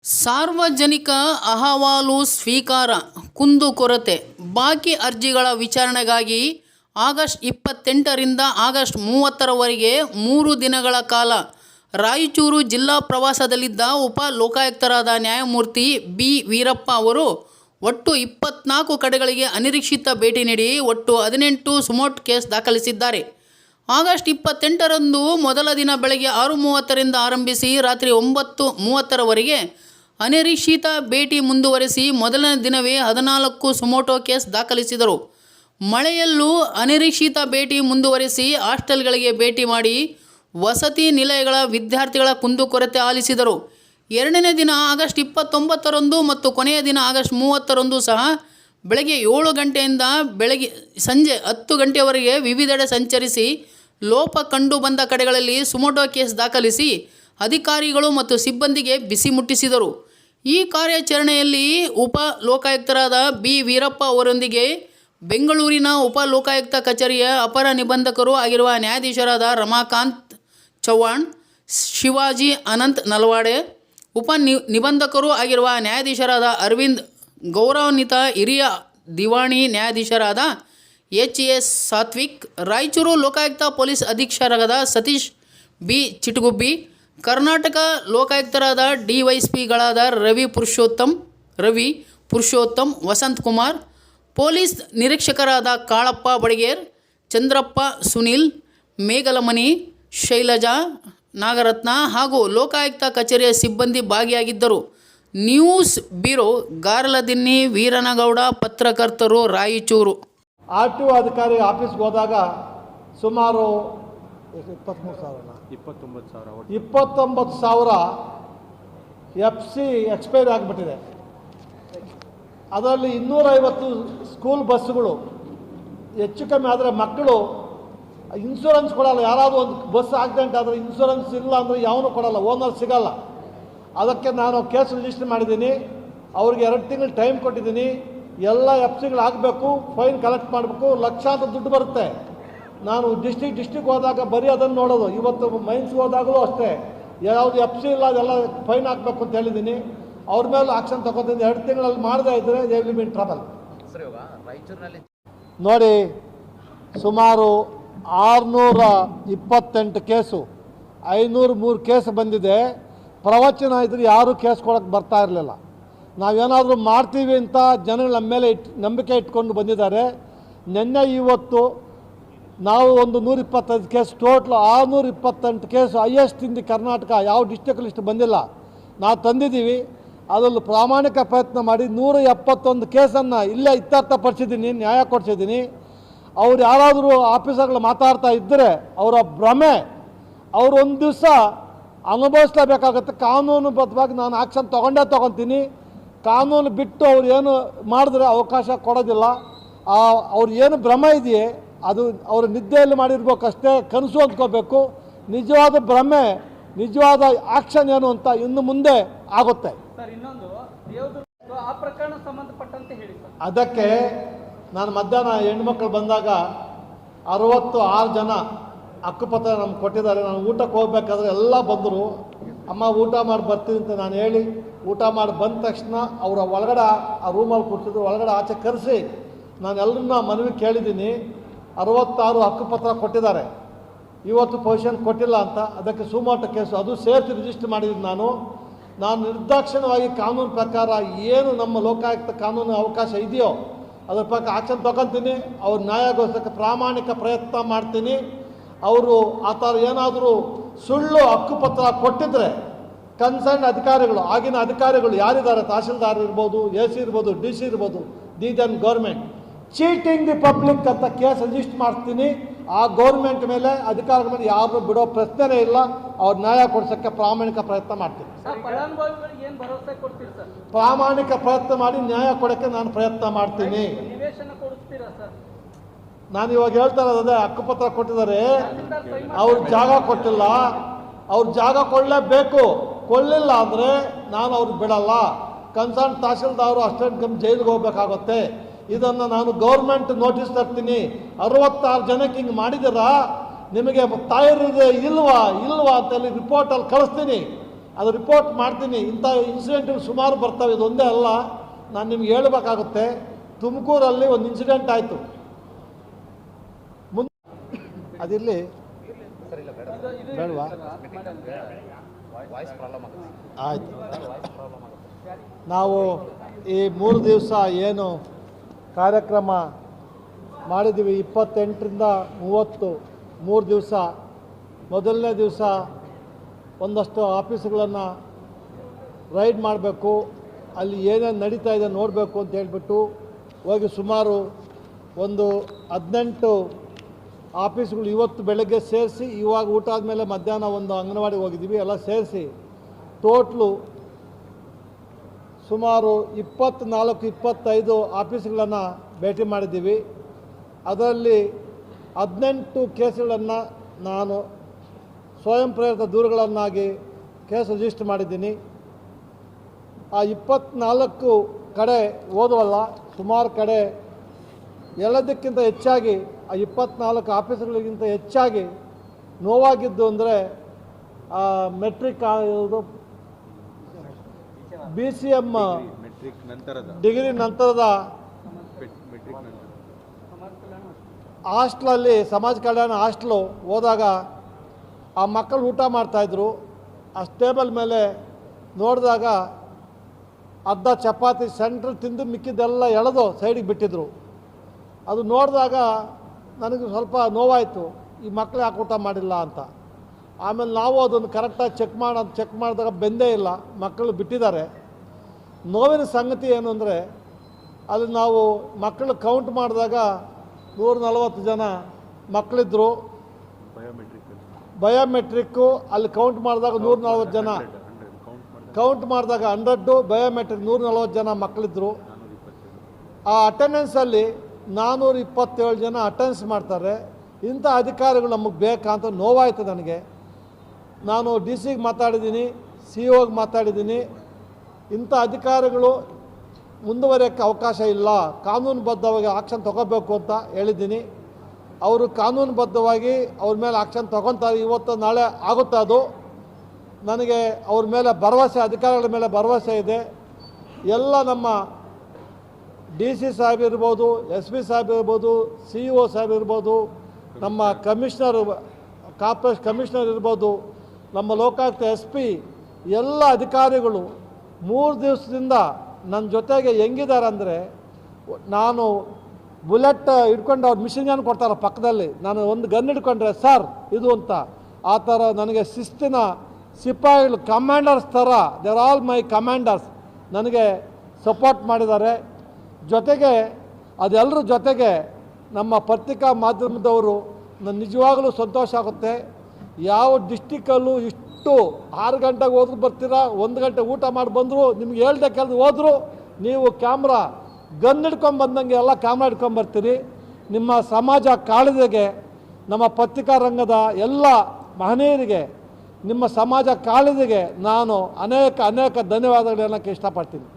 ಸಾರ್ವಜನಿಕ ಅಹವಾಲು ಸ್ವೀಕಾರ ಕುಂದುಕೊರತೆ ಬಾಕಿ ಅರ್ಜಿಗಳ ವಿಚಾರಣೆಗಾಗಿ ಆಗಸ್ಟ್ 28ರಿಂದ ಆಗಸ್ಟ್ 30ರವರೆಗೆ 3 ದಿನಗಳ ಕಾಲ ರಾಯಚೂರು ಜಿಲ್ಲಾ ಪ್ರವಾಸದಲ್ಲಿದ್ದ ಉಪ ಲೋಕಾಯುಕ್ತರಾದ ನ್ಯಾಯಮೂರ್ತಿ ಬಿ ವೀರಪ್ಪ ಅವರು ಒಟ್ಟು 24 ಕಡೆಗಳಿಗೆ ಅನಿರೀಕ್ಷಿತ ಭೇಟಿ ನೀಡಿ ಒಟ್ಟು 18 ಸುಮೋಟೋ ಕೇಸ್ ದಾಖಲಿಸಿದ್ದಾರೆ. ಆಗಸ್ಟ್ 28ರಂದು ಮೊದಲ ದಿನ ಬೆಳಗ್ಗೆ 6:30ರಿಂದ ಆರಂಭಿಸಿ ರಾತ್ರಿ 9:30ರವರೆಗೆ ಅನಿರೀಕ್ಷಿತ ಭೇಟಿ ಮುಂದುವರೆಸಿ ಮೊದಲನೇ ದಿನವೇ 14 ಸುಮೋಟೋ ಕೇಸ್ ದಾಖಲಿಸಿದರು. ಮಳೆಯಲ್ಲೂ ಅನಿರೀಕ್ಷಿತ ಭೇಟಿ ಮುಂದುವರೆಸಿ ಹಾಸ್ಟೆಲ್ಗಳಿಗೆ ಭೇಟಿ ಮಾಡಿ ವಸತಿ ನಿಲಯಗಳ ವಿದ್ಯಾರ್ಥಿಗಳ ಕುಂದುಕೊರತೆ ಆಲಿಸಿದರು. ಎರಡನೇ ದಿನ ಆಗಸ್ಟ್ 29ರಂದು ಮತ್ತು ಕೊನೆಯ ದಿನ ಆಗಸ್ಟ್ 30ರಂದು ಸಹ ಬೆಳಗ್ಗೆ 7 ಗಂಟೆಯಿಂದ ಸಂಜೆ 10 ಗಂಟೆಯವರೆಗೆ ವಿವಿಧೆಡೆ ಸಂಚರಿಸಿ ಲೋಪ ಕಂಡು ಬಂದ ಕಡೆಗಳಲ್ಲಿ ಸುಮೋಟೋ ಕೇಸ್ ದಾಖಲಿಸಿ ಅಧಿಕಾರಿಗಳು ಮತ್ತು ಸಿಬ್ಬಂದಿಗೆ ಬಿಸಿ ಮುಟ್ಟಿಸಿದರು. ಈ ಕಾರ್ಯಾಚರಣೆಯಲ್ಲಿ ಉಪ ಲೋಕಾಯುಕ್ತರಾದ ಬಿ ವೀರಪ್ಪ ಅವರೊಂದಿಗೆ ಬೆಂಗಳೂರಿನ ಉಪ ಲೋಕಾಯುಕ್ತ ಕಚೇರಿಯ ಅಪರ ನಿಬಂಧಕರು ಆಗಿರುವ ನ್ಯಾಯಾಧೀಶರಾದ ರಮಾಕಾಂತ್ ಚವ್ಹಾಣ್, ಶಿವಾಜಿ ಅನಂತ್ ನಲ್ವಾಡೆ, ನಿಬಂಧಕರು ಆಗಿರುವ ನ್ಯಾಯಾಧೀಶರಾದ ಅರವಿಂದ್, ಗೌರವಾನ್ವಿತ ಹಿರಿಯ ದಿವಾಣಿ ನ್ಯಾಯಾಧೀಶರಾದ ಎಚ್.ಎಸ್. ಸಾತ್ವಿಕ್, ರಾಯಚೂರು ಲೋಕಾಯುಕ್ತ ಪೊಲೀಸ್ ಅಧೀಕ್ಷಕರಾದ ಸತೀಶ್ ಬಿ ಚಿಟಗುಬ್ಬಿ, ಕರ್ನಾಟಕ ಲೋಕಾಯುಕ್ತರಾದ ಡಿವೈಎಸ್ಪಿಗಳಾದ ರವಿ ಪುರುಷೋತ್ತಮ್, ವಸಂತ್ ಕುಮಾರ್, ಪೊಲೀಸ್ ನಿರೀಕ್ಷಕರಾದ ಕಾಳಪ್ಪ ಬಡಿಗೇರ್, ಚಂದ್ರಪ್ಪ ಸುನೀಲ್, ಮೇಗಲಮಣಿ, ಶೈಲಜಾ, ನಾಗರತ್ನ ಹಾಗೂ ಲೋಕಾಯುಕ್ತ ಕಚೇರಿಯ ಸಿಬ್ಬಂದಿ ಭಾಗಿಯಾಗಿದ್ದರು. ನ್ಯೂಸ್ ಬ್ಯೂರೋ, ಗಾರ್ಲದಿನ್ನಿ ವೀರನಗೌಡ, ಪತ್ರಕರ್ತರು, ರಾಯಚೂರು. RTO ಅಧಿಕಾರಿ ಆಫೀಸ್ಗೆ ಹೋದಾಗ ಸುಮಾರು 29,000 FC ಎಕ್ಸ್ಪೈರ್ ಆಗಿಬಿಟ್ಟಿದೆ. ಅದರಲ್ಲಿ 250 ಸ್ಕೂಲ್ ಬಸ್ಸುಗಳು ಹೆಚ್ಚು ಕಮ್ಮಿ ಆದರೆ ಮಕ್ಕಳು ಇನ್ಶೂರೆನ್ಸ್ ಕೊಡಲ್ಲ. ಯಾರಾದರೂ ಒಂದು ಬಸ್ ಆಕ್ಸಿಡೆಂಟ್ ಆದರೆ ಇನ್ಶೂರೆನ್ಸ್ ಇಲ್ಲ ಅಂದರೆ ಯಾವನು ಕೊಡಲ್ಲ, ಓನರ್ ಸಿಗಲ್ಲ. ಅದಕ್ಕೆ ನಾನು ಕೇಸ್ ರಿಜಿಸ್ಟರ್ ಮಾಡಿದ್ದೀನಿ. ಅವ್ರಿಗೆ 2 ತಿಂಗಳು ಟೈಮ್ ಕೊಟ್ಟಿದ್ದೀನಿ. ಎಲ್ಲ FCಗಳು ಆಗಬೇಕು, ಫೈನ್ ಕಲೆಕ್ಟ್ ಮಾಡಬೇಕು, ಲಕ್ಷಾಂತರ ದುಡ್ಡು ಬರುತ್ತೆ. ನಾನು ಡಿಸ್ಟಿಕ್ ಹೋದಾಗ ಬರೀ ಅದನ್ನು ನೋಡೋದು. ಇವತ್ತು ಮೈನ್ಸ್ಗೆ ಹೋದಾಗಲೂ ಅಷ್ಟೇ, ಯಾವುದು FC ಇಲ್ಲ ಅದೆಲ್ಲ ಫೈನ್ ಹಾಕಬೇಕು ಅಂತ ಹೇಳಿದ್ದೀನಿ. ಅವ್ರ ಮೇಲೆ ಆಕ್ಷನ್ ತಗೋತೀನಿ. 2 ತಿಂಗಳಲ್ಲಿ ಮಾಡದೇ ಇದ್ದರೆ they will be in trouble. ನೋಡಿ, ಸುಮಾರು 628 ಕೇಸು, 503 ಕೇಸ್ ಬಂದಿದೆ. ಪ್ರವಚನ ಇದ್ರೆ ಯಾರೂ ಕೇಸ್ ಕೊಡೋಕ್ಕೆ ಬರ್ತಾ ಇರಲಿಲ್ಲ. ನಾವೇನಾದರೂ ಮಾಡ್ತೀವಿ ಅಂತ ಜನಗಳು ನಮ್ಮ ಮೇಲೆ ನಂಬಿಕೆ ಇಟ್ಕೊಂಡು ಬಂದಿದ್ದಾರೆ. ನಿನ್ನೆ ಇವತ್ತು ನಾವು ಒಂದು 125 case, total 628 case, highest in the Karnataka. ಯಾವ ಡಿಸ್ಟಿಕಲ್ಲಿ ಇಷ್ಟು ಬಂದಿಲ್ಲ. ನಾವು ತಂದಿದ್ದೀವಿ. ಅದರಲ್ಲಿ ಪ್ರಾಮಾಣಿಕ ಪ್ರಯತ್ನ ಮಾಡಿ 171 ಕೇಸನ್ನು ಇಲ್ಲೇ ಇತ್ಯರ್ಥಪಡಿಸಿದ್ದೀನಿ, ನ್ಯಾಯ ಕೊಡಿಸಿದ್ದೀನಿ. ಅವ್ರು ಯಾರಾದರೂ ಆಫೀಸರ್ಗಳು ಮಾತಾಡ್ತಾ ಇದ್ದರೆ ಅವರ ಭ್ರಮೆ, ಅವರು ಒಂದು ದಿವಸ ಅನುಭವಿಸಲೇಬೇಕಾಗತ್ತೆ. ಕಾನೂನುಬದ್ಧವಾಗಿ ನಾನು ಆಕ್ಷನ್ ತೊಗೊತೀನಿ. ಕಾನೂನು ಬಿಟ್ಟು ಅವ್ರು ಏನು ಮಾಡಿದ್ರೆ ಅವಕಾಶ ಕೊಡೋದಿಲ್ಲ. ಅವ್ರು ಏನು ಭ್ರಮೆ ಇದೆಯೇ ಅದು ಅವರು ನಿದ್ದೆಯಲ್ಲಿ ಮಾಡಿರ್ಬೇಕಷ್ಟೇ, ಕನಸು ಅಂದ್ಕೋಬೇಕು. ನಿಜವಾದ ಭ್ರಮೆ, ನಿಜವಾದ ಆಕ್ಷನ್ ಏನು ಅಂತ ಇನ್ನು ಮುಂದೆ ಆಗುತ್ತೆ. ಅದಕ್ಕೆ ನಾನು ಮಧ್ಯಾಹ್ನ ಹೆಣ್ಮಕ್ಳು ಬಂದಾಗ 66 ಜನ ಹಕ್ಕುಪತ್ರ ನಮ್ಗೆ ಕೊಟ್ಟಿದ್ದಾರೆ. ನಾನು ಊಟಕ್ಕೆ ಹೋಗ್ಬೇಕಾದ್ರೆ ಎಲ್ಲ ಬಂದರು. ಅಮ್ಮ ಊಟ ಮಾಡಿ ಬರ್ತೀನಿ ಅಂತ ನಾನು ಹೇಳಿ ಊಟ ಮಾಡಿ ಬಂದ ತಕ್ಷಣ ಅವರ ಒಳಗಡೆ ಆ ರೂಮಲ್ಲಿ ಕೂರ್ಸಿದ್ರು. ಒಳಗಡೆ ಆಚೆ ಕರೆಸಿ ನಾನು ಎಲ್ಲರನ್ನ ಮನವಿ ಕೇಳಿದ್ದೀನಿ. 66 ಹಕ್ಕುಪತ್ರ ಕೊಟ್ಟಿದ್ದಾರೆ. ಇವತ್ತು ಪೊಸಿಷನ್ ಕೊಟ್ಟಿಲ್ಲ ಅಂತ. ಅದಕ್ಕೆ ಸುಮೋಟೋ ಕೇಸು ಅದು ಸೇರಿಸಿ ರಿಜಿಸ್ಟರ್ ಮಾಡಿದ್ದೀನಿ. ನಾನು ನಿರ್ದಾಕ್ಷಿಣ್ಯವಾಗಿ ಕಾನೂನು ಪ್ರಕಾರ ಏನು ನಮ್ಮ ಲೋಕಾಯುಕ್ತ ಕಾನೂನು ಅವಕಾಶ ಇದೆಯೋ ಅದ್ರ ಪ್ರಕಾರ ಆಕ್ಷನ್ ತಗೊತೀನಿ. ಅವ್ರು ನ್ಯಾಯಗೋಸ್ಕರ ಪ್ರಾಮಾಣಿಕ ಪ್ರಯತ್ನ ಮಾಡ್ತೀನಿ. ಅವರು ಆ ಥರ ಏನಾದರೂ ಸುಳ್ಳು ಹಕ್ಕುಪತ್ರ ಕೊಟ್ಟಿದ್ರೆ ಕನ್ಸರ್ನ್ ಅಧಿಕಾರಿಗಳು, ಆಗಿನ ಅಧಿಕಾರಿಗಳು ಯಾರಿದ್ದಾರೆ, ತಹಶೀಲ್ದಾರ್ ಇರ್ಬೋದು, AC ಇರ್ಬೋದು, DC ಇರ್ಬೋದು, then government cheating the public ಅಂತ ಕೇಸ್ ರಿಜಿಸ್ಟರ್ ಮಾಡ್ತೀನಿ. ಆ ಗೌರ್ಮೆಂಟ್ ಮೇಲೆ, ಅಧಿಕಾರಿಗಳ ಮೇಲೆ ಯಾರು ಬಿಡೋ ಪ್ರಶ್ನೆನೇ ಇಲ್ಲ. ಅವ್ರು ನ್ಯಾಯ ಕೊಡ್ಸೋಕ್ಕೆ ಪ್ರಾಮಾಣಿಕ ಪ್ರಯತ್ನ ಮಾಡ್ತೀನಿ. ಪ್ರಾಮಾಣಿಕ ಪ್ರಯತ್ನ ಮಾಡಿ ನ್ಯಾಯ ಕೊಡೋಕ್ಕೆ ನಾನು ಪ್ರಯತ್ನ ಮಾಡ್ತೀನಿ. ನಾನು ಇವಾಗ ಹೇಳ್ತಾ ಇರೋದೇ, ಹಕ್ಕುಪತ್ರ ಕೊಟ್ಟಿದ್ದಾರೆ, ಅವ್ರ ಜಾಗ ಕೊಟ್ಟಿಲ್ಲ. ಅವ್ರ ಜಾಗ ಕೊಡಲೇಬೇಕು. ಕೊಡಲಿಲ್ಲ ಅಂದರೆ ನಾನು ಅವ್ರಿಗೆ ಬಿಡಲ್ಲ. ಕನ್ಸರ್ನ್ ತಹಶೀಲ್ದಾರು ಅಷ್ಟೇನು ಕಮ್ಮಿ ಜೈಲಿಗೆ ಹೋಗ್ಬೇಕಾಗುತ್ತೆ. ಇದನ್ನು ನಾನು ಗೌರ್ಮೆಂಟ್ ನೋಟಿಸ್ ತರ್ತೀನಿ. 66 ಜನಕ್ಕೆ ಹಿಂಗೆ ಮಾಡಿದ್ದೀರಾ, ನಿಮಗೆ ತಾಯಿರಿದೆ ಇಲ್ವಾ ಅಂತೇಳಿ ರಿಪೋರ್ಟಲ್ಲಿ ಕಳಿಸ್ತೀನಿ. ಅದು ರಿಪೋರ್ಟ್ ಮಾಡ್ತೀನಿ. ಇಂಥ ಇನ್ಸಿಡೆಂಟ್ಗಳು ಸುಮಾರು ಬರ್ತವೆ, ಇದೊಂದೇ ಅಲ್ಲ. ನಾನು ನಿಮ್ಗೆ ಹೇಳಬೇಕಾಗುತ್ತೆ. ತುಮಕೂರಲ್ಲಿ ಒಂದು ಇನ್ಸಿಡೆಂಟ್ ಆಯಿತು. ಮುಂದೆ ಅದಿರಲಿ ಬೇಡವಾ? ಆಯಿತು. ನಾವು ಈ 3 ದಿವಸ ಏನು ಕಾರ್ಯಕ್ರಮ ಮಾಡಿದ್ದೀವಿ, 28ರಿಂದ 30, 3 ದಿವಸ. ಮೊದಲನೇ ದಿವಸ ಒಂದಷ್ಟು ಆಫೀಸುಗಳನ್ನು ರೈಡ್ ಮಾಡಬೇಕು, ಅಲ್ಲಿ ಏನೇನು ನಡೀತಾ ಇದೆ ನೋಡಬೇಕು ಅಂತ ಹೇಳ್ಬಿಟ್ಟು ಹೋಗಿ ಸುಮಾರು ಒಂದು 18 ಆಫೀಸ್ಗಳು ಇವತ್ತು ಬೆಳಗ್ಗೆ ಸೇರಿಸಿ, ಇವಾಗ ಊಟ ಆದಮೇಲೆ ಮಧ್ಯಾಹ್ನ ಒಂದು ಅಂಗನವಾಡಿಗೆ ಹೋಗಿದ್ದೀವಿ. ಎಲ್ಲ ಸೇರಿಸಿ ಟೋಟ್ಲು ಸುಮಾರು 24-25 ಆಫೀಸ್ಗಳನ್ನು ಭೇಟಿ ಮಾಡಿದ್ದೀವಿ. ಅದರಲ್ಲಿ 18 ಕೇಸುಗಳನ್ನು ನಾನು ಸ್ವಯಂ ಪ್ರೇರಿತ ದೂರುಗಳನ್ನಾಗಿ ಕೇಸ್ ರಿಜಿಸ್ಟರ್ ಮಾಡಿದ್ದೀನಿ. ಆ 24 ಕಡೆ ಓದುವಲ್ಲ, ಸುಮಾರು ಕಡೆ ಎಲ್ಲದಕ್ಕಿಂತ ಹೆಚ್ಚಾಗಿ ಆ 24 ಆಫೀಸ್ಗಳಿಗಿಂತ ಹೆಚ್ಚಾಗಿ ನೋವಾಗಿದ್ದು ಅಂದರೆ ಮೆಟ್ರಿಕ್ BCM ಡಿಗ್ರಿ ನಂತರದ ಹಾಸ್ಟ್ಲಲ್ಲಿ, ಸಮಾಜ ಕಲ್ಯಾಣ ಹಾಸ್ಟ್ಲು ಹೋದಾಗ ಆ ಮಕ್ಕಳು ಊಟ ಮಾಡ್ತಾಯಿದ್ರು. ಆ ಟೇಬಲ್ ಮೇಲೆ ನೋಡಿದಾಗ ಅರ್ಧ ಚಪಾತಿ ಸೆಂಟ್ರ್ ತಿಂದು ಮಿಕ್ಕಿದ್ದೆಲ್ಲ ಎಳೆದು ಸೈಡಿಗೆ ಬಿಟ್ಟಿದ್ರು. ಅದು ನೋಡಿದಾಗ ನನಗೆ ಸ್ವಲ್ಪ ನೋವಾಯಿತು, ಈ ಮಕ್ಕಳು ಯಾಕೆ ಊಟ ಮಾಡಿಲ್ಲ ಅಂತ. ಆಮೇಲೆ ನಾವು ಅದನ್ನು ಕರೆಕ್ಟಾಗಿ ಚೆಕ್ ಮಾಡಿದಾಗ ಬೆಂದೇ ಇಲ್ಲ, ಮಕ್ಕಳು ಬಿಟ್ಟಿದ್ದಾರೆ. ನೋವಿನ ಸಂಗತಿ ಏನು ಅಂದರೆ, ಅಲ್ಲಿ ನಾವು ಮಕ್ಕಳು ಕೌಂಟ್ ಮಾಡಿದಾಗ 140 ಜನ ಮಕ್ಕಳಿದ್ರು. ಬಯೋಮೆಟ್ರಿಕ್ಕು ಅಲ್ಲಿ ಕೌಂಟ್ ಮಾಡಿದಾಗ 140 ಜನ, ಕೌಂಟ್ ಮಾಡಿದಾಗ 100, ಬಯೋಮೆಟ್ರಿಕ್ 140 ಜನ ಮಕ್ಕಳಿದ್ರು. ಆ ಅಟೆಂಡೆನ್ಸಲ್ಲಿ 427 ಜನ ಅಟೆಂಡೆನ್ಸ್ ಮಾಡ್ತಾರೆ. ಇಂಥ ಅಧಿಕಾರಿಗಳು ನಮಗೆ ಬೇಕಾ ಅಂತ ನೋವಾಯಿತು ನನಗೆ. ನಾನು DC ಗೆ ಮಾತಾಡಿದ್ದೀನಿ, CO ಗೆ ಮಾತಾಡಿದ್ದೀನಿ. ಇಂಥ ಅಧಿಕಾರಿಗಳು ಮುಂದುವರಿಯೋಕ್ಕೆ ಅವಕಾಶ ಇಲ್ಲ, ಕಾನೂನುಬದ್ಧವಾಗಿ ಆಕ್ಷನ್ ತಗೋಬೇಕು ಅಂತ ಹೇಳಿದ್ದೀನಿ. ಅವರು ಕಾನೂನುಬದ್ಧವಾಗಿ ಅವ್ರ ಮೇಲೆ ಆಕ್ಷನ್ ತಗೊತಾರೆ. ಇವತ್ತು ನಾಳೆ ಆಗುತ್ತೆ ಅದು. ನನಗೆ ಅವ್ರ ಮೇಲೆ ಭರವಸೆ, ಅಧಿಕಾರಿಗಳ ಮೇಲೆ ಭರವಸೆ ಇದೆ. ಎಲ್ಲ ನಮ್ಮ DC ಸಾಹೇಬ್ ಇರ್ಬೋದು, SP ಸಾಹೇಬ್ ಇರ್ಬೋದು, CO ಸಾಹೇಬ್ ಇರ್ಬೋದು, ನಮ್ಮ ಕಾರ್ಪೊರೇಷನ್ ಕಮಿಷನರ್ ಇರ್ಬೋದು, ನಮ್ಮ ಲೋಕಾಯುಕ್ತ SP, ಎಲ್ಲ ಅಧಿಕಾರಿಗಳು 3 ದಿವಸದಿಂದ ನನ್ನ ಜೊತೆಗೆ ಹೆಂಗಿದ್ದಾರೆ ಅಂದರೆ, ನಾನು ಬುಲೆಟ್ ಹಿಡ್ಕೊಂಡು ಅವ್ರು ಮಿಷಿನ್ ಗನ್ ಕೊಡ್ತಾರೆ ಪಕ್ಕದಲ್ಲಿ, ನಾನು ಒಂದು ಗನ್ ಹಿಡ್ಕೊಂಡ್ರೆ ಸರ್ ಇದು ಅಂತ, ಆ ಥರ ನನಗೆ ಶಿಸ್ತಿನ ಸಿಪಾಯಿಗಳು, ಕಮಾಂಡರ್ಸ್ ಥರ, ದೇರ್ ಆಲ್ ಮೈ ಕಮಾಂಡರ್ಸ್ ನನಗೆ ಸಪೋರ್ಟ್ ಮಾಡಿದ್ದಾರೆ. ಜೊತೆಗೆ ಅದೆಲ್ಲರ ಜೊತೆಗೆ ನಮ್ಮ ಪತ್ರಿಕಾ ಮಾಧ್ಯಮದವರು ನನ್ನ ನಿಜವಾಗಲೂ ಸಂತೋಷ ಆಗುತ್ತೆ. ಯಾವ ಡಿಸ್ಟಿಕಲ್ಲೂ ಇಷ್ಟು 6 ಗಂಟೆಗೆ ಹೋದ್ರು ಬರ್ತೀರಾ, 1 ಗಂಟೆ ಊಟ ಮಾಡಿ ಬಂದರು, ನಿಮ್ಗೆ ಹೇಳ್ದೆ ಕೆಲಸ ಹೋದ್ರು, ನೀವು ಕ್ಯಾಮ್ರಾ ಗನ್ ಹಿಡ್ಕೊಂಡು ಬಂದಂಗೆ ಎಲ್ಲ ಕ್ಯಾಮ್ರಾ ಹಿಡ್ಕೊಂಬರ್ತೀರಿ. ನಿಮ್ಮ ಸಮಾಜ ಕಾಳಜಿಗೆ, ನಮ್ಮ ಪತ್ರಿಕಾ ರಂಗದ ಎಲ್ಲ ಮಹನೀಯರಿಗೆ, ನಿಮ್ಮ ಸಮಾಜ ಕಾಳಜಿಗೆ ನಾನು ಅನೇಕ ಧನ್ಯವಾದಗಳು ಹೇಳೋಕ್ಕೆ ಇಷ್ಟಪಡ್ತೀನಿ.